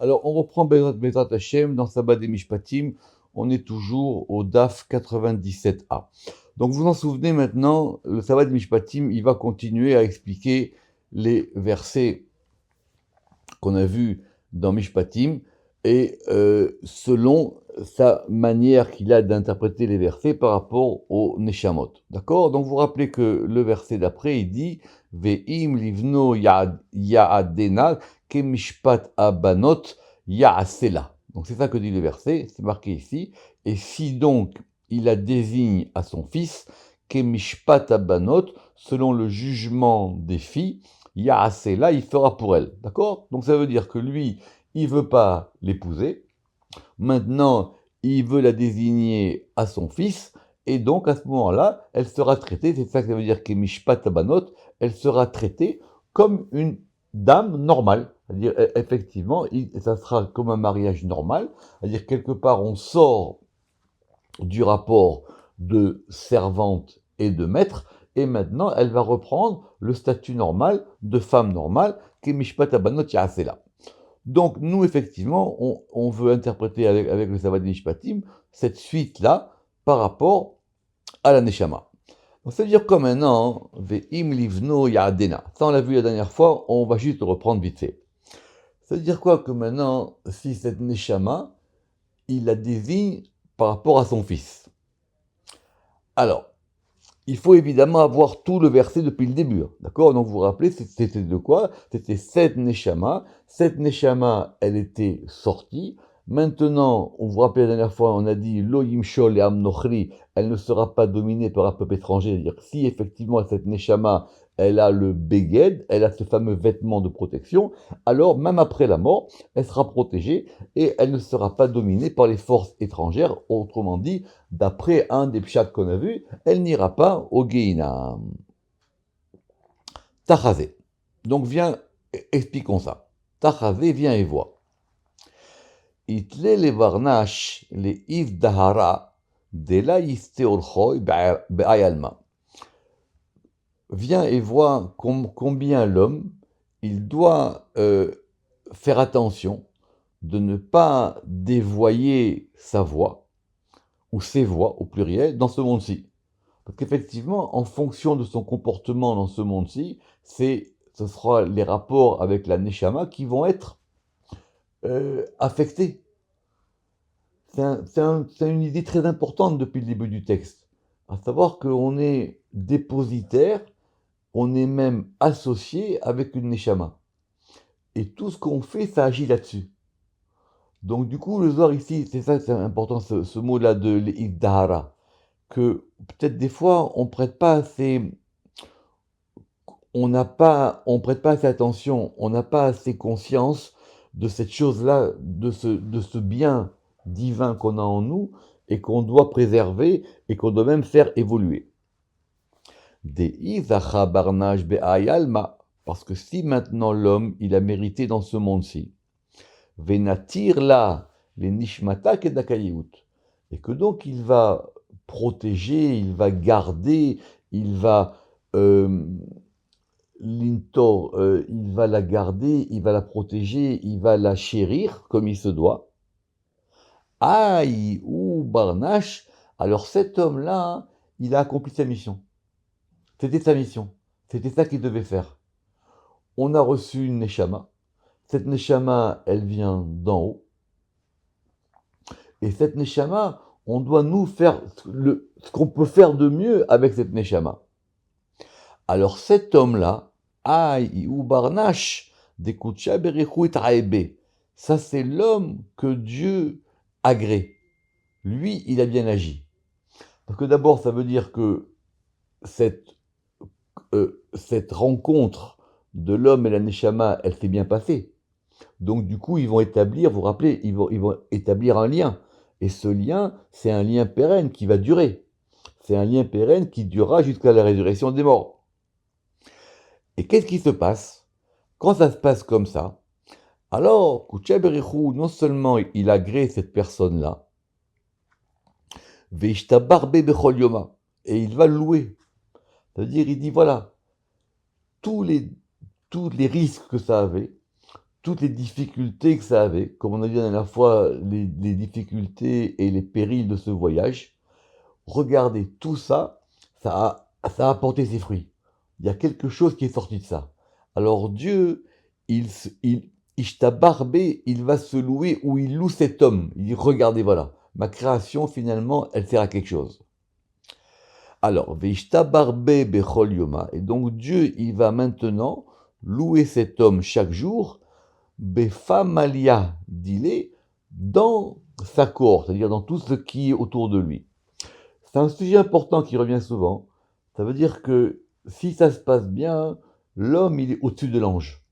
Alors, on reprend Bezrat Hashem dans Sabbat des Mishpatim. On est toujours au DAF 97a. Donc, vous vous en souvenez maintenant, le Sabbat des Mishpatim, il va continuer à expliquer les versets qu'on a vus dans Mishpatim et selon sa manière qu'il a d'interpréter les versets par rapport au Neshamot. D'accord? Donc, vous vous rappelez que le verset d'après, il dit Ve'im livno ya'adena kemishpat abanot ya'asela. Donc, c'est ça que dit le verset, c'est marqué ici. Et si donc il la désigne à son fils, kemishpat abanot, selon le jugement des filles, Ya'asela, il fera pour elle. D'accord? Donc ça veut dire que lui, il veut pas l'épouser. Maintenant, il veut la désigner à son fils. Et donc, à ce moment-là, elle sera traitée, c'est ça que ça veut dire qu'Emishpat Tabanot, elle sera traitée comme une dame normale. C'est-à-dire, effectivement, ça sera comme un mariage normal. C'est-à-dire, quelque part, on sort du rapport de servante et de maître, et maintenant elle va reprendre le statut normal de femme normale, qui est Mishpat Abanot Ya'asela. Donc nous, effectivement, on veut interpréter avec le Savad Mishpatim cette suite-là par rapport à la Neshama. Donc ça veut dire comme maintenant, Ve'im livno ya'adena. Ça on l'a vu la dernière fois, on va juste le reprendre vite fait. Ça veut dire quoi que maintenant, si cette Neshama, il la désigne par rapport à son fils. Alors, il faut évidemment avoir tout le verset depuis le début. D'accord? Donc vous vous rappelez, c'était de quoi? C'était cette Neshama. Cette Neshama, elle était sortie. Maintenant, on vous rappelle la dernière fois, on a dit Lo yimshol et amnochri, elle ne sera pas dominée par un peuple étranger. C'est-à-dire si effectivement cette Neshama, elle a le beged, elle a ce fameux vêtement de protection, alors même après la mort, elle sera protégée et elle ne sera pas dominée par les forces étrangères. Autrement dit, d'après un des pshats qu'on a vu, elle n'ira pas au Gehinam. Tachazé. Donc viens, expliquons ça. Tachazé, viens et vois. Itle le varnash le if dahara de la yiste orchoy be'ayalma. Viens et vois combien l'homme, il doit faire attention de ne pas dévoyer sa voix, ou ses voix au pluriel, dans ce monde-ci. Parce qu'effectivement, en fonction de son comportement dans ce monde-ci, ce sera les rapports avec la Neshama qui vont être affectés. C'est une idée très importante depuis le début du texte. À savoir qu'on est dépositaire, on est même associé avec une Neshama. Et tout ce qu'on fait, ça agit là-dessus. Donc du coup, le Zohar ici, c'est ça, c'est important, ce mot-là de l'Iddahara, que peut-être des fois, on prête pas assez attention, on n'a pas assez conscience de cette chose-là, de ce bien divin qu'on a en nous et qu'on doit préserver et qu'on doit même faire évoluer. Parce que si maintenant l'homme, il a mérité dans ce monde-ci, venatir là, les nishmata kedakayut, et que donc il va protéger, il va garder, il va l'intor, il va la garder, il va la protéger, il va la chérir comme il se doit. Aïe ou Barnache, alors cet homme-là, il a accompli sa mission. C'était sa mission. C'était ça qu'il devait faire. On a reçu une Neshama. Cette Neshama, elle vient d'en haut. Et cette Neshama, on doit nous faire ce qu'on peut faire de mieux avec cette Neshama. Alors cet homme-là, Aïe ou Barnache, ça c'est l'homme que Dieu agrée. Lui, il a bien agi. Parce que d'abord, ça veut dire que cette rencontre de l'homme et la Neshama, elle s'est bien passée. Donc du coup, ils vont établir, vous vous rappelez, ils vont établir un lien. Et ce lien, c'est un lien pérenne qui va durer. C'est un lien pérenne qui durera jusqu'à la résurrection des morts. Et qu'est-ce qui se passe? Quand ça se passe comme ça, alors, Kuchaberichou, non seulement il agrée cette personne-là, Veishtabarbe Bechol Yoma, et il va le louer. C'est-à-dire, il dit voilà, tous les, tous les risques que ça avait, toutes les difficultés que ça avait, comme on a dit la dernière fois, les difficultés et les périls de ce voyage. Regardez, tout ça, ça a apporté ses fruits. Il y a quelque chose qui est sorti de ça. Alors Dieu, Ishtabarbé, il va se louer ou il loue cet homme. Il dit, regardez, voilà, ma création, finalement, elle sert à quelque chose. Alors, Veishtabarbé bechol yoma, et donc Dieu, il va maintenant louer cet homme chaque jour, befamalia, dit-il, dans sa cour, c'est-à-dire dans tout ce qui est autour de lui. C'est un sujet important qui revient souvent. Ça veut dire que si ça se passe bien, l'homme, il est au-dessus de l'ange.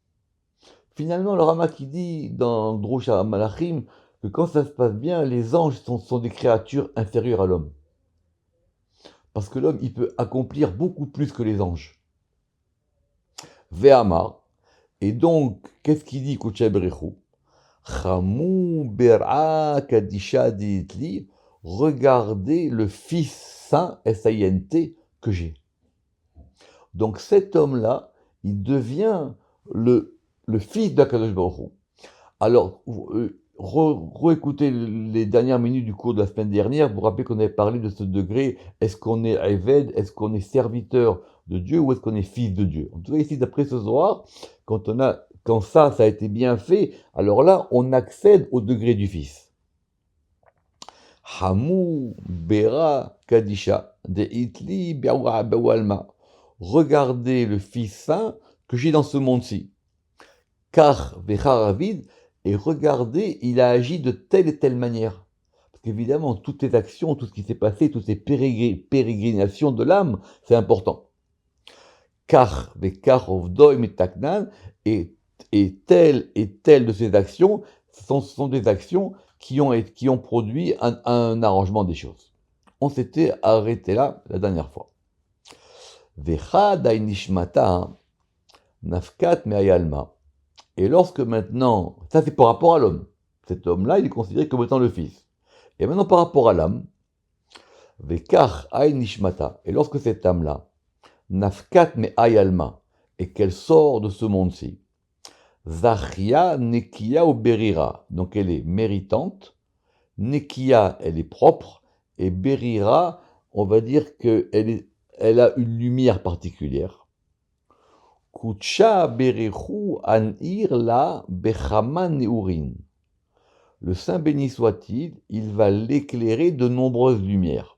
Finalement, le Rama qui dit dans Drush Malachim que quand ça se passe bien, les anges sont des créatures inférieures à l'homme. Parce que l'homme, il peut accomplir beaucoup plus que les anges. Ve'amar. Et donc, qu'est-ce qu'il dit Koucha Berechou? Chamou ber'a kadisha di'itli. Regardez le Fils Saint, S-A-I-N-T, que j'ai. Donc cet homme-là, il devient le fils d'Akadosh Baruch Hu. Alors, réécoutez les dernières minutes du cours de la semaine dernière, vous vous rappelez qu'on avait parlé de ce degré, est-ce qu'on est Eved, est-ce qu'on est serviteur de Dieu ou est-ce qu'on est fils de Dieu? En tout cas, ici, d'après ce soir, quand ça a été bien fait, alors là, on accède au degré du fils. Hamou Bera Kadisha de Itli Bewalma. Regardez le Fils Saint que j'ai dans ce monde-ci. Car Vecharavid, et regardez, il a agi de telle et telle manière. Parce qu'évidemment, toutes les actions, tout ce qui s'est passé, toutes ces pérégrinations de l'âme, c'est important. Car Vechar Ovdoi Mitaknan, et telle de ces actions, ce sont des actions qui ont produit un arrangement des choses. On s'était arrêté là la dernière fois. Vechad nishmata nafkat me'ayalma. Et lorsque maintenant, ça c'est par rapport à l'homme. Cet homme-là, il est considéré comme étant le fils. Et maintenant par rapport à l'âme, vekach nishmata. Et lorsque cette âme-là, nafkat me'ayalma, et qu'elle sort de ce monde-ci, Zachia Nekia ou Berira. Donc elle est méritante. Nekia, elle est propre. Et Berira, on va dire qu'elle a une lumière particulière. Kucha Berichu Anir la Bechama Neurin. Le Saint béni soit-il, il va l'éclairer de nombreuses lumières.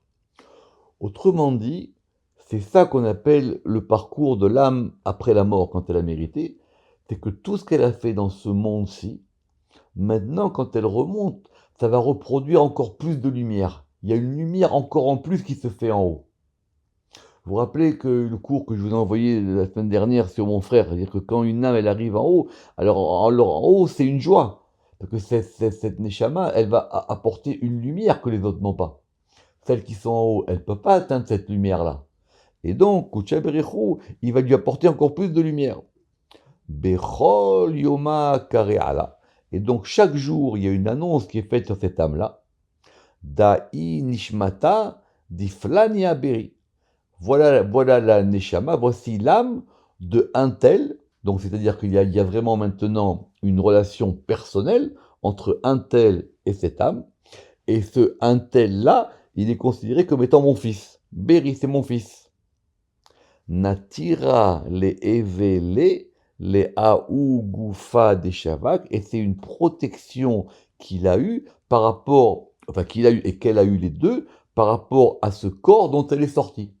Autrement dit, c'est ça qu'on appelle le parcours de l'âme après la mort quand elle a mérité. C'est que tout ce qu'elle a fait dans ce monde-ci, maintenant, quand elle remonte, ça va reproduire encore plus de lumière. Il y a une lumière encore en plus qui se fait en haut. Vous vous rappelez que le cours que je vous ai envoyé la semaine dernière sur mon frère, c'est-à-dire que quand une âme, elle arrive en haut, alors en haut, c'est une joie. Parce que cette Neshama, elle va apporter une lumière que les autres n'ont pas. Celles qui sont en haut, elles ne peuvent pas atteindre cette lumière-là. Et donc, Kucha Berichu, il va lui apporter encore plus de lumière. Bechol Yoma Kareala. Et donc chaque jour, il y a une annonce qui est faite sur cette âme-là. Da'i Nishmata Diflania Beri. Voilà la Neshama, voici l'âme de un tel. Donc c'est-à-dire qu'il y a vraiment maintenant une relation personnelle entre un tel et cette âme. Et ce un tel-là, il est considéré comme étant mon fils. Beri, c'est mon fils. Natira le Evele. Les Aou Goufa des Shavak, et c'est une protection qu'il a eue par rapport, enfin qu'il a eu et qu'elle a eu les deux, par rapport à ce corps dont elle est sortie.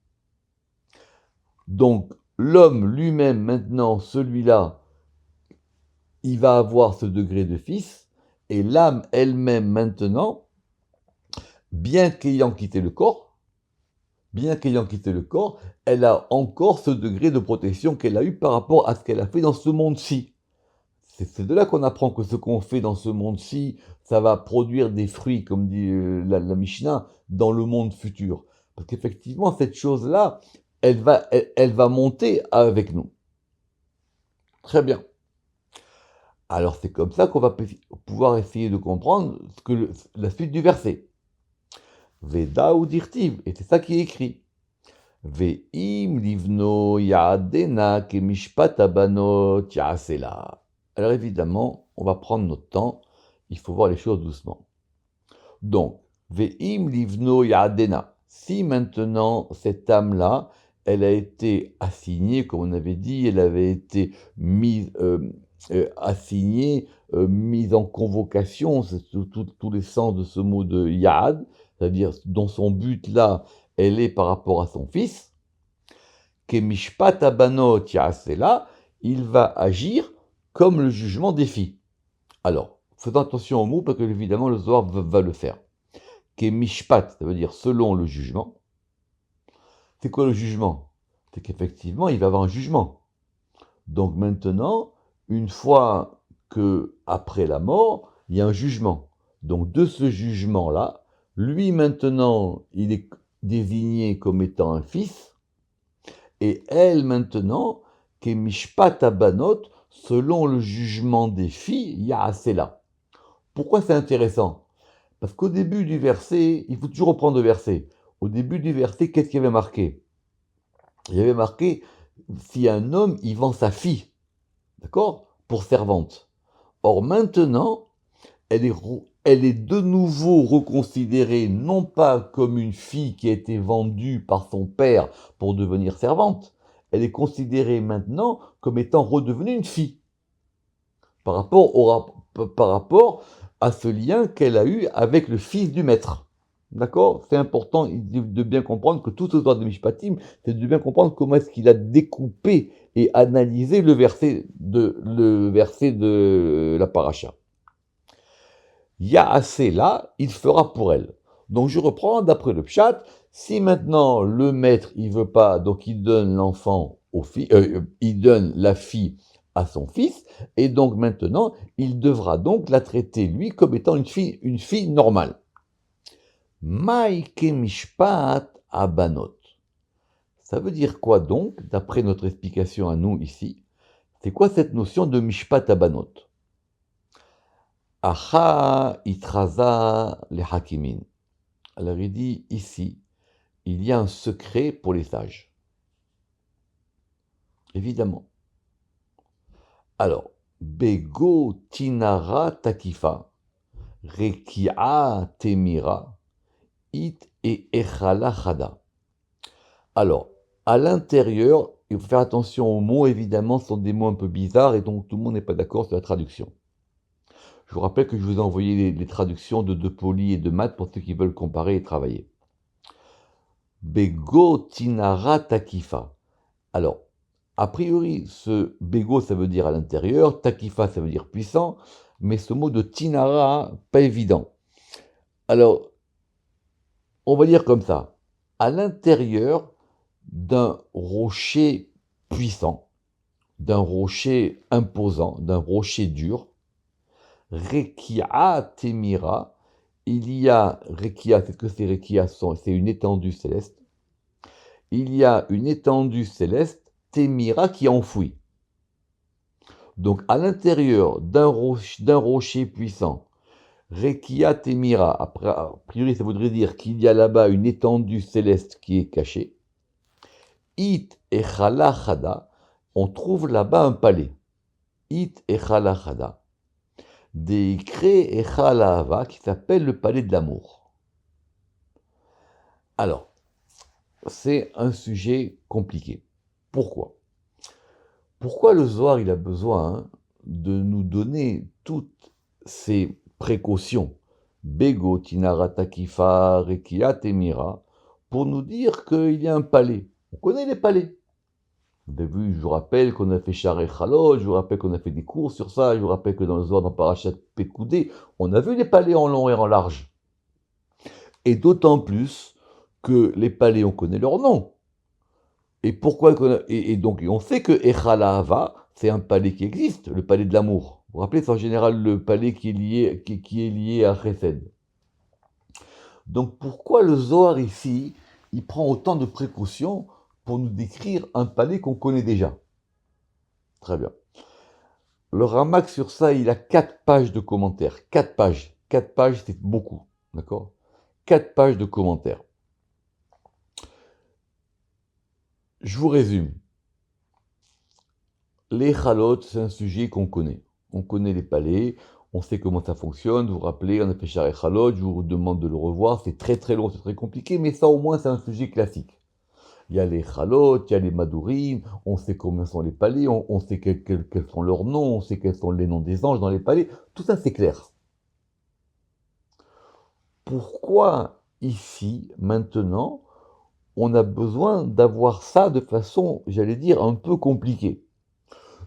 Donc l'homme lui-même maintenant, celui-là, il va avoir ce degré de fils, et l'âme elle-même maintenant, bien qu'ayant quitté le corps, elle a encore ce degré de protection qu'elle a eu par rapport à ce qu'elle a fait dans ce monde-ci. C'est de là qu'on apprend que ce qu'on fait dans ce monde-ci, ça va produire des fruits, comme dit la Mishnah, dans le monde futur. Parce qu'effectivement, cette chose-là, elle va monter avec nous. Très bien. Alors c'est comme ça qu'on va pouvoir essayer de comprendre la suite du verset. Veda ou dirtiv, et c'est ça qui est écrit. Ve'im livno ya'adena kemishpat abanot ya'asela. Alors évidemment, on va prendre notre temps, il faut voir les choses doucement. Donc, Ve'im livno ya'adena. Si maintenant cette âme-là, elle a été assignée, comme on avait dit, elle avait été mise, assignée, mise en convocation, c'est tous les sens de ce mot de ya'ad, c'est-à-dire dans son but là, elle est par rapport à son fils, Kemishpat abanot ya'asela, il va agir comme le jugement des filles. Alors, faisons attention aux mots parce que évidemment le Zohar va le faire. Mishpat, ça veut dire selon le jugement. C'est quoi le jugement? C'est qu'effectivement, il va y avoir un jugement. Donc maintenant, une fois que après la mort, il y a un jugement. Donc de ce jugement-là, lui maintenant, il est désigné comme étant un fils, et elle maintenant, Mishpat abanot, selon le jugement des filles, Yaasela. Pourquoi c'est intéressant? Parce qu'au début du verset, il faut toujours reprendre le verset. Au début du verset, qu'est-ce qu'il y avait marqué? Il y avait marqué, si un homme, il vend sa fille, d'accord? Pour servante. Or maintenant, elle est de nouveau reconsidérée non pas comme une fille qui a été vendue par son père pour devenir servante, elle est considérée maintenant comme étant redevenue une fille par rapport à ce lien qu'elle a eu avec le fils du maître. D'accord? C'est important de bien comprendre que tout ce droit de Mishpatim, c'est de bien comprendre comment est-ce qu'il a découpé et analysé le verset de la paracha. Yaasé là, il fera pour elle. Donc je reprends d'après le pshat, si maintenant le maître il veut pas, donc il donne l'enfant au fils, il donne la fille à son fils, et donc maintenant il devra donc la traiter lui comme étant une fille normale. Maïke mishpat abanot. Ça veut dire quoi donc, d'après notre explication à nous ici? C'est quoi cette notion de mishpat abanot? Acha itraza le hakimin. Alors il dit ici, il y a un secret pour les sages. Évidemment. Alors, bego tinara takifa, rekia temira, it et echala chada. Alors, à l'intérieur, il faut faire attention aux mots, évidemment, ce sont des mots un peu bizarres et donc tout le monde n'est pas d'accord sur la traduction. Je vous rappelle que je vous ai envoyé les traductions de Poli et de Math pour ceux qui veulent comparer et travailler. Bego tinara takifa. Alors, a priori, ce bego, ça veut dire à l'intérieur, takifa, ça veut dire puissant, mais ce mot de tinara, pas évident. Alors, on va dire comme ça, à l'intérieur d'un rocher puissant, d'un rocher imposant, d'un rocher dur, Rekia Temira, il y a, Rekia, c'est que c'est Rekia, c'est une étendue céleste, il y a une étendue céleste, Temira, qui est enfouie. Donc à l'intérieur d'un rocher puissant, Rekia Temira, a priori ça voudrait dire qu'il y a là-bas une étendue céleste qui est cachée. It et Chalachada, on trouve là-bas un palais. It et Chalachada. Des Cré et Chalahava qui s'appelle le palais de l'amour. Alors, c'est un sujet compliqué. Pourquoi? Pourquoi le Zohar il a besoin de nous donner toutes ces précautions, Bego, Tinara, Takifa, Rekia, Temira, pour nous dire qu'il y a un palais? On connaît les palais. Vous avez vu, je vous rappelle qu'on a fait Shar et Chalot, je vous rappelle qu'on a fait des cours sur ça, je vous rappelle que dans le Zohar, dans Parashat Pekoudé, on a vu les palais en long et en large. Et d'autant plus que les palais, on connaît leur nom. Et pourquoi et donc on sait que Echala Hava, c'est un palais qui existe, le palais de l'amour. Vous vous rappelez, c'est en général le palais qui est lié à Chesed. Donc pourquoi le Zohar ici, il prend autant de précautions pour nous décrire un palais qu'on connaît déjà? Très bien. Le Ramak sur ça, il a 4 pages de commentaires. 4 pages. 4 pages, c'est beaucoup. D'accord? 4 pages de commentaires. Je vous résume. Les chalotes, c'est un sujet qu'on connaît. On connaît les palais, on sait comment ça fonctionne, vous vous rappelez, on a fait Shar Chalot, je vous demande de le revoir, c'est très très long, c'est très compliqué, mais ça au moins c'est un sujet classique. Il y a les Chalot, il y a les Madourim, on sait combien sont les palais, on sait quels sont leurs noms, on sait quels sont les noms des anges dans les palais, tout ça c'est clair. Pourquoi ici, maintenant, on a besoin d'avoir ça de façon, j'allais dire, un peu compliquée?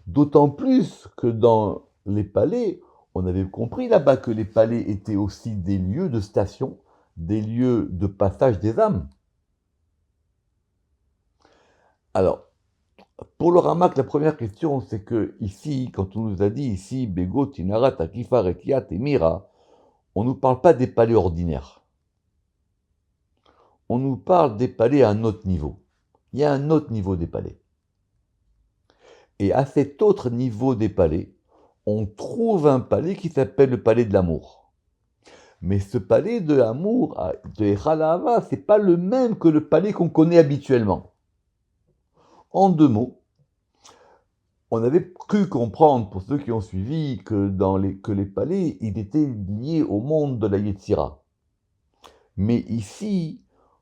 D'autant plus que dans les palais, on avait compris là-bas que les palais étaient aussi des lieux de station, des lieux de passage des âmes. Alors, pour le Ramak, la première question, c'est que ici, quand on nous a dit ici, Bego, Tinara, Takifa, Rekiat et Mira, on ne nous parle pas des palais ordinaires. On nous parle des palais à un autre niveau. Il y a un autre niveau des palais. Et à cet autre niveau des palais, on trouve un palais qui s'appelle le palais de l'amour. Mais ce palais de l'amour, de Echalava, ce n'est pas le même que le palais qu'on connaît habituellement. En deux mots, on avait cru comprendre, pour ceux qui ont suivi, que les palais ils étaient liés au monde de la Yetzira. Mais ici,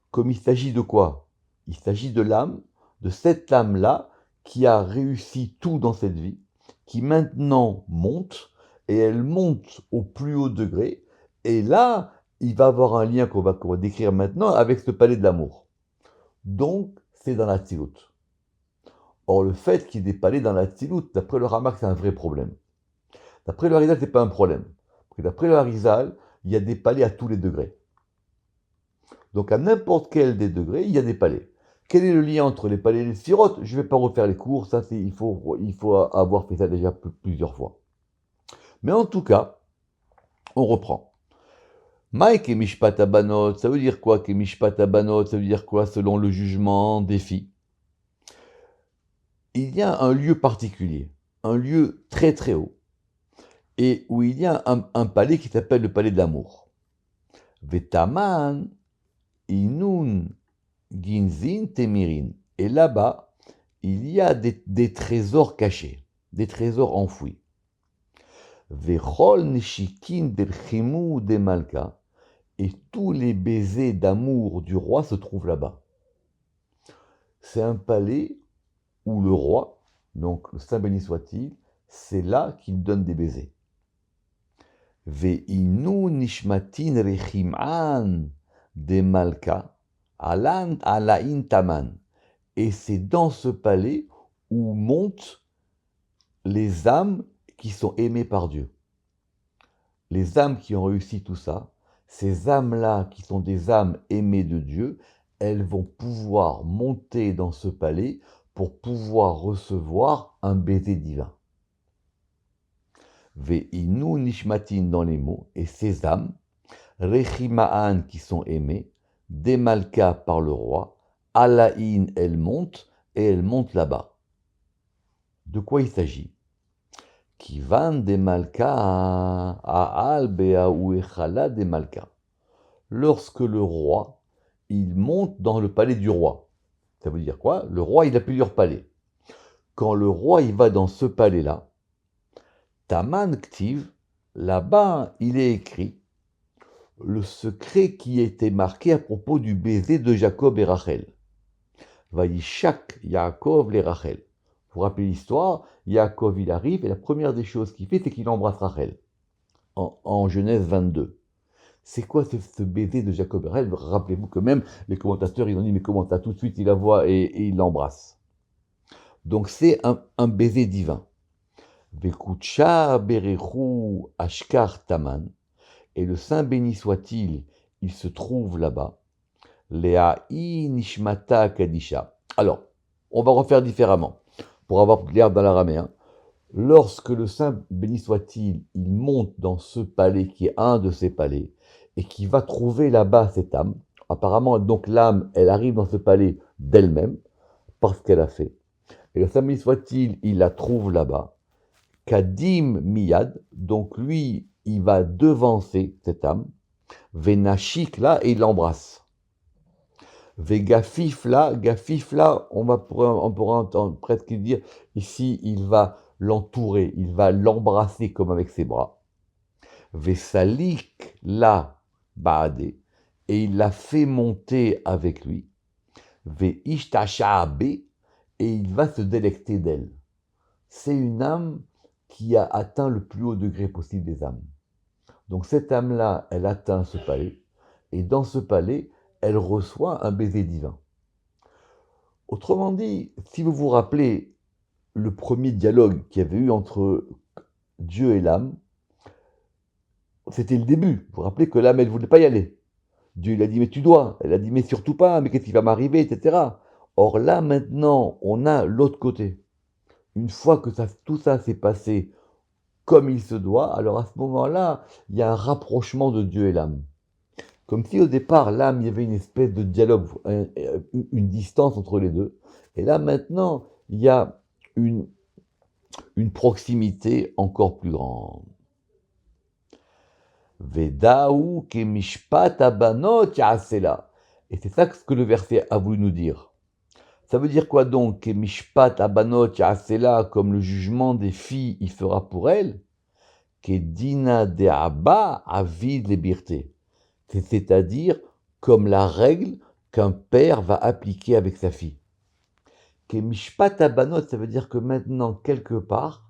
comme il s'agit de quoi? Il s'agit de l'âme, de cette âme-là, qui a réussi tout dans cette vie, qui maintenant monte, et elle monte au plus haut degré, et là, il va avoir un lien qu'on va décrire maintenant avec ce palais de l'amour. Donc, c'est dans la Tzilut. Or, le fait qu'il y ait des palais dans la Tzilut, d'après le Ramak, c'est un vrai problème. D'après le Harizal, ce n'est pas un problème. Parce que d'après le Harizal, il y a des palais à tous les degrés. Donc, à n'importe quel des degrés, il y a des palais. Quel est le lien entre les palais et les sphirotes? Je ne vais pas refaire les cours, ça, il faut avoir fait ça déjà plusieurs fois. Mais en tout cas, on reprend. Maïk et Mishpat Abanot, ça veut dire quoi que Mishpat Abanot, ça veut dire quoi selon le jugement des filles? Il y a un lieu particulier, un lieu très très haut, et où il y a un palais qui s'appelle le palais de l'amour. Vetaman, Inun, Ginzin, Temirin. Et là-bas, il y a des trésors cachés, des trésors enfouis. Vechol Nishikin del Chimou de Malka. Et tous les baisers d'amour du roi se trouvent là-bas. C'est un palais où le roi, donc le Saint béni soit-il, c'est là qu'il donne des baisers. Ve'inu nishmatin rechim'an de Malka, alan alain taman. Et c'est dans ce palais où montent les âmes qui sont aimées par Dieu. Les âmes qui ont réussi tout ça, ces âmes-là qui sont des âmes aimées de Dieu, elles vont pouvoir monter dans ce palais pour pouvoir recevoir un baiser divin. Ve'inu nishmatin dans les mots, et ces âmes, rechima'an qui sont aimées, demalka par le roi, alaïn elles montent, et elles montent là-bas. De quoi il s'agit? Kivan de Malka Aal Beaou Echala de Malka. Lorsque le roi, il monte dans le palais du roi. Ça veut dire quoi? Le roi, il a plusieurs palais. Quand le roi, il va dans ce palais-là, Taman Ktiv, là-bas, il est écrit le secret qui était marqué à propos du baiser de Jacob et Rachel. Vaïchak Yaakov les Rachel. Vous vous rappelez l'histoire, Yaakov il arrive et la première des choses qu'il fait, c'est qu'il embrasse Rachel. En Genèse 22. C'est quoi ce baiser de Jacob et Rachel? Rappelez-vous que même les commentateurs, ils ont dit, mais comment ça? Tout de suite, il la voit et il l'embrasse. Donc c'est un baiser divin. Vekucha berechu ashkar taman. Et le Saint béni soit-il, il se trouve là-bas. Lea'i nishmata kadisha. Alors, on va refaire différemment, pour avoir clair dans l'araméen. Lorsque le Saint béni soit-il, il monte dans ce palais qui est un de ses palais, et qui va trouver là-bas cette âme, apparemment donc l'âme, elle arrive dans ce palais d'elle-même, parce qu'elle a fait. Et le Saint béni soit-il, il la trouve là-bas. Kadim miyad, donc lui, il va devancer cette âme. Venachik là, et il l'embrasse. Gafif là, on pourra presque dire, ici, il va l'entourer, il va l'embrasser comme avec ses bras. Vesalik la baade, et il la fait monter avec lui. Veishtashabe, et il va se délecter d'elle. C'est une âme qui a atteint le plus haut degré possible des âmes. Donc cette âme-là, elle atteint ce palais, et dans ce palais, elle reçoit un baiser divin. Autrement dit, si vous vous rappelez le premier dialogue qu'il y avait eu entre Dieu et l'âme, c'était le début. Vous vous rappelez que l'âme, elle ne voulait pas y aller. Dieu il a dit, mais tu dois. Elle a dit, mais surtout pas, mais qu'est-ce qui va m'arriver, etc. Or là, maintenant, on a l'autre côté. Une fois que tout ça s'est passé comme il se doit, alors à ce moment-là, il y a un rapprochement de Dieu et l'âme. Comme si au départ, l'âme, il y avait une espèce de dialogue, une distance entre les deux. Et là, maintenant, il y a une proximité encore plus grande. Vedaou kemishpat abanot ya'asela. Et c'est ça ce que le verset a voulu nous dire. Ça veut dire quoi donc? Kemishpat abanot ya'asela, comme le jugement des filles il fera pour elles. Kedina de abba avid lebirte. C'est-à-dire comme la règle qu'un père va appliquer avec sa fille. Kemishpat abanot, ça veut dire que maintenant, quelque part,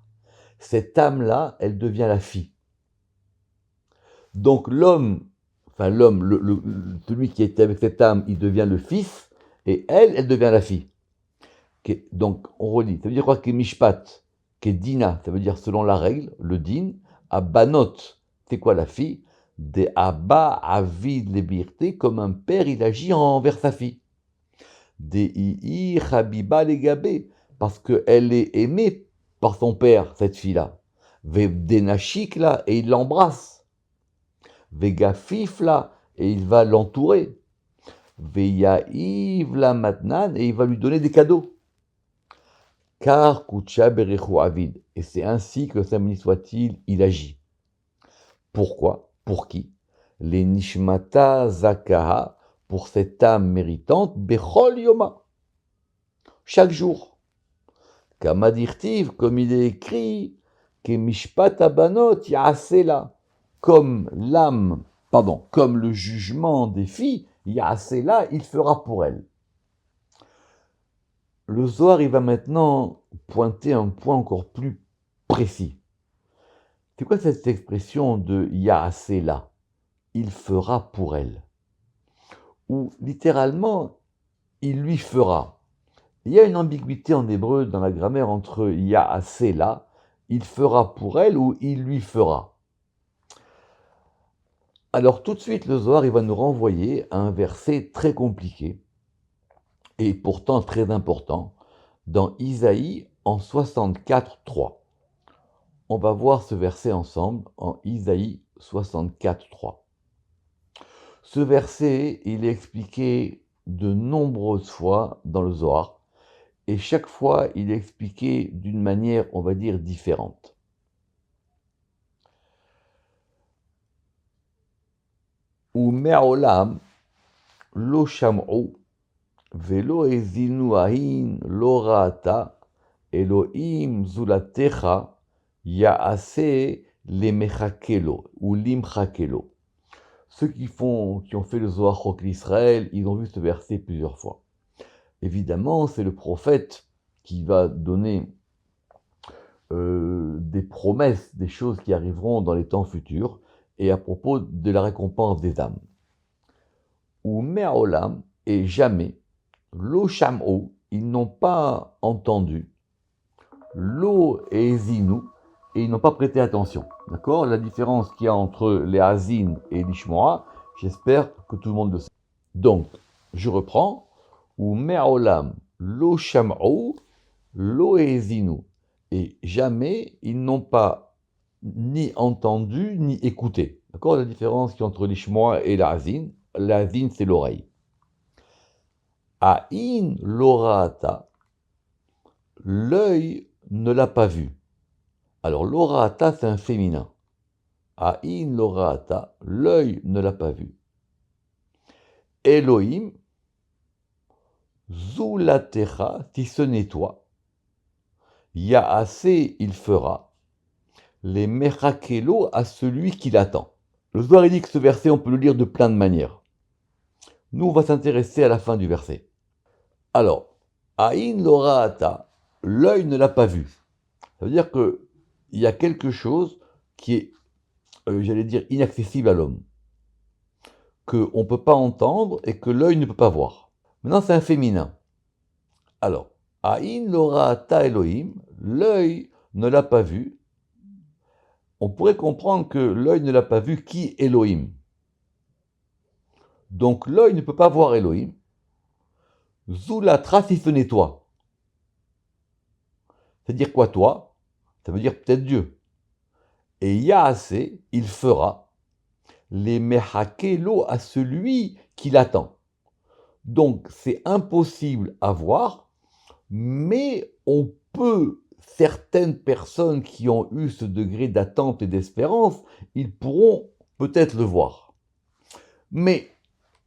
cette âme-là, elle devient la fille. Donc l'homme, celui qui était avec cette âme, il devient le fils, et elle devient la fille. Donc on relit, ça veut dire quoi que mishpat, que dina, ça veut dire selon la règle, le din, abanot, c'est quoi la fille? De abba avid lebirte, comme un père il agit envers sa fille. De ii habiba legabé, parce qu'elle est aimée par son père, cette fille-là. Denashikla, et il l'embrasse. Vegafifla, et il va l'entourer. Veyaivla matnan, et il va lui donner des cadeaux. Car kucha berechu avid, et c'est ainsi que sa béni soit-il, il agit. Pourquoi? Pour qui? Les nishmata zakaha, pour cette âme méritante, bechol yoma, chaque jour. Kamadirtiv, comme il est écrit, que mishpat abanot yaasela, comme comme le jugement des filles, yaasela, il fera pour elle. Le Zohar, il va maintenant pointer un point encore plus précis. C'est quoi cette expression de yaasela? Il fera pour elle. Ou littéralement, il lui fera. Il y a une ambiguïté en hébreu dans la grammaire entre yaasela, il fera pour elle, ou il lui fera. Alors tout de suite, le Zohar, il va nous renvoyer à un verset très compliqué, et pourtant très important, dans Isaïe en 64.3. On va voir ce verset ensemble en Isaïe 64.3. Ce verset, il est expliqué de nombreuses fois dans le Zohar, et chaque fois, il est expliqué d'une manière, on va dire, différente. Ou me'olam lo sham'u velo ezinu ahin lo ra'ata Elohim zulatecha ya'ase lemechakelo ou limchakelo. Ceux qui ont fait le Zohar Chok l'Israël, ils ont vu ce verset plusieurs fois. Évidemment, c'est le prophète qui va donner des promesses, des choses qui arriveront dans les temps futurs, et à propos de la récompense des âmes. Ou me'olam, et jamais, lo sham'o, ils n'ont pas entendu, lo ezinu, et ils n'ont pas prêté attention. D'accord? La différence qu'il y a entre les hazin et l'ishmoa, j'espère que tout le monde le sait. Donc, je reprends. Ou me'olam lo sham'u, lo ezinu. Et jamais ils n'ont pas ni entendu ni écouté. D'accord? La différence qu'il y a entre l'ishmoa et l'azin. L'azin, c'est l'oreille. Aïn l'orata, l'œil ne l'a pas vu. Alors l'orata, c'est un féminin. Aïn l'orata, l'œil ne l'a pas vu. Elohim, zulatecha, si ce n'est toi. Yaasé, il fera. Les mechakelo à celui qui l'attend. Le Zohar dit que ce verset, on peut le lire de plein de manières. Nous, on va s'intéresser à la fin du verset. Alors, Aïn Lora'ata, l'œil ne l'a pas vu. Ça veut dire qu'il y a quelque chose qui est, j'allais dire, inaccessible à l'homme, qu'on ne peut pas entendre et que l'œil ne peut pas voir. Maintenant, c'est un féminin. Alors, Aïn Lora'ata Elohim, l'œil ne l'a pas vu. On pourrait comprendre que l'œil ne l'a pas vu qui Elohim. Donc l'œil ne peut pas voir Elohim. Zoulatra si ce n'est toi. C'est-à-dire quoi toi? Ça veut dire peut-être Dieu. Et Yaasé, il fera les mechakelo à celui qui l'attend. Donc c'est impossible à voir, mais on peut, certaines personnes qui ont eu ce degré d'attente et d'espérance, ils pourront peut-être le voir. Mais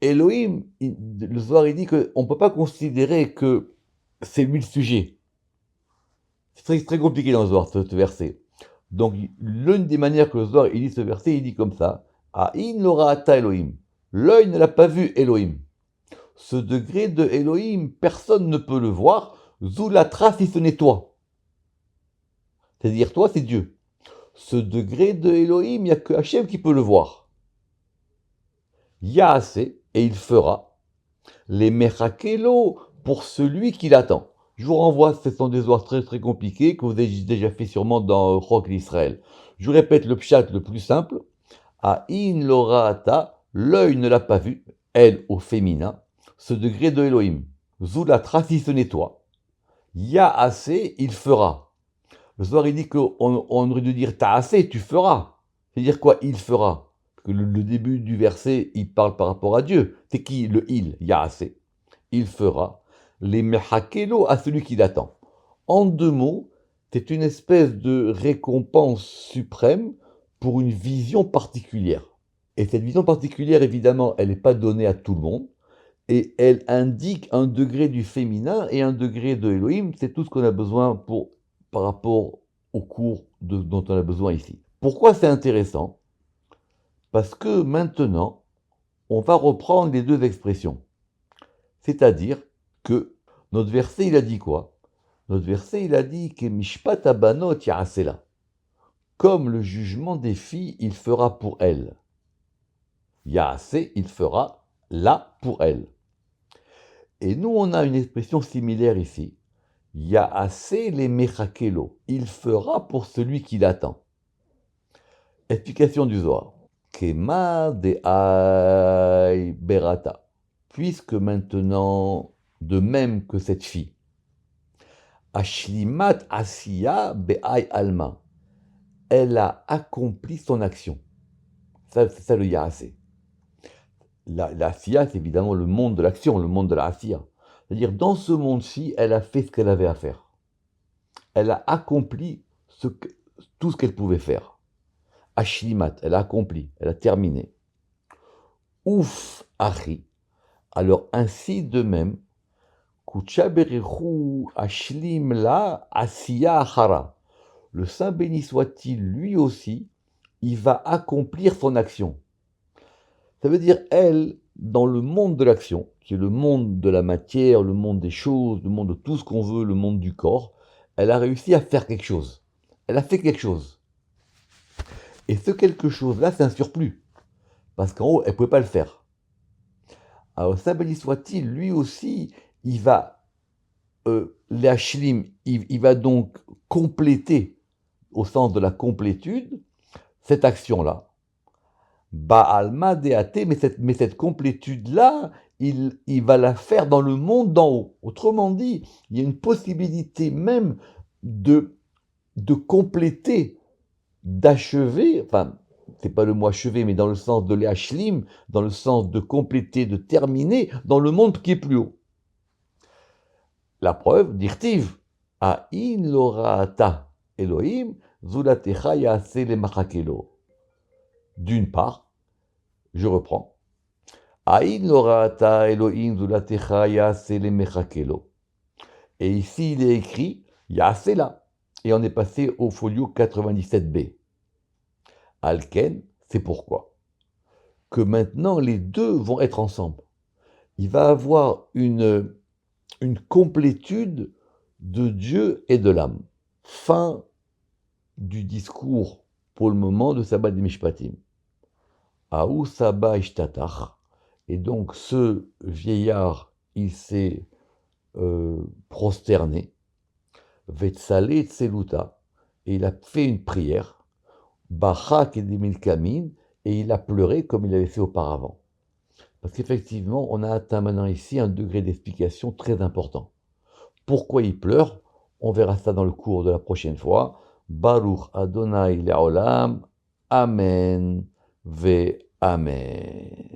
Elohim, le Zohar il dit qu'on ne peut pas considérer que c'est lui le sujet. C'est très, très compliqué dans le Zohar, ce verset. Donc, l'une des manières que le Zohar il dit ce verset, il dit comme ça, Aïn lora'ata Elohim. L'œil ne l'a pas vu Elohim. Ce degré de Elohim, personne ne peut le voir. Zoulatra si ce n'est toi. C'est-à-dire, toi, c'est Dieu. Ce degré de Elohim, il n'y a que Hachem qui peut le voir. Yaasé, et il fera les mechakelo pour celui qui l'attend. Je vous renvoie, ce sont des oies très très compliquées que vous avez déjà fait sûrement dans Chok l'Israël. Je vous répète le pshat le plus simple. Aïn lora'ata, l'œil ne l'a pas vu, elle au féminin, ce degré de Elohim. Zoulatra si ce n'est toi. Yaasé, il fera. Le soir il dit qu'on aurait dû dire ta'asé, tu feras. C'est-à-dire quoi, il fera? Parce que le début du verset, il parle par rapport à Dieu. C'est qui le il? Yaasé. Il fera les mechakelo à celui qui l'attend. En deux mots, c'est une espèce de récompense suprême pour une vision particulière. Et cette vision particulière, évidemment, elle n'est pas donnée à tout le monde. Et elle indique un degré du féminin et un degré de Elohim. C'est tout ce qu'on a besoin par rapport au cours dont on a besoin ici. Pourquoi c'est intéressant? Parce que maintenant, on va reprendre les deux expressions. C'est-à-dire que notre verset, il a dit quoi? Notre verset, il a dit que mishpat abanot ya'asela. Comme le jugement des filles, il fera pour elles. Ya'ase, il fera là pour elles. Et nous, on a une expression similaire ici. Ya'ase les mechakelo. Il fera pour celui qui l'attend. Explication du Zohar. Kema de ay berata. Puisque maintenant, de même que cette fille, Ashlimat Asiya Be'ay Alma. Elle a accompli son action. C'est ça le Yaase. La Asiya, c'est évidemment le monde de l'action, le monde de la Asiya. C'est-à-dire, dans ce monde-ci, elle a fait ce qu'elle avait à faire. Elle a accompli tout ce qu'elle pouvait faire. Ashlimat, elle a accompli, elle a terminé. Ouf, Achi. Alors, ainsi de même, Kuchaberechu Ashlim la Asiya Achara. Le Saint béni soit-il, lui aussi, il va accomplir son action. Ça veut dire, elle, dans le monde de l'action, qui est le monde de la matière, le monde des choses, le monde de tout ce qu'on veut, le monde du corps, elle a réussi à faire quelque chose. Elle a fait quelque chose. Et ce quelque chose-là, c'est un surplus. Parce qu'en haut, elle ne pouvait pas le faire. Alors, Saint béni soit-il, lui aussi, il va, l'ashlim, il va donc compléter, au sens de la complétude, cette action-là. Ba'alma deate, mais cette complétude-là, il va la faire dans le monde d'en haut. Autrement dit, il y a une possibilité même de compléter, d'achever, enfin, c'est pas le mot achever, mais dans le sens de l'ashlim, dans le sens de compléter, de terminer, dans le monde qui est plus haut. La preuve, dirtiv, Aïn lora'ata Elohim, zulatecha ya'ase le machakelo. D'une part, je reprends. Aïn lora'ata Elohim zulatecha ya'ase le mechakelo. Et ici, il est écrit Ya'ase la. et on est passé au folio 97b. Alken, c'est pourquoi que maintenant les deux vont être ensemble. Il va avoir une complétude de Dieu et de l'âme. Fin du discours pour le moment de Sabbat des Mishpatim. Aou Saba Ishtatach. Et donc ce vieillard, il s'est prosterné. Vetsale Tseluta. Et il a fait une prière. Bachak et Demilkamin. Et il a pleuré comme il avait fait auparavant. Parce qu'effectivement, on a atteint maintenant ici un degré d'explication très important. Pourquoi il pleure? On verra ça dans le cours de la prochaine fois. Baruch Adonai Le'olam. Amen. Ve Amen.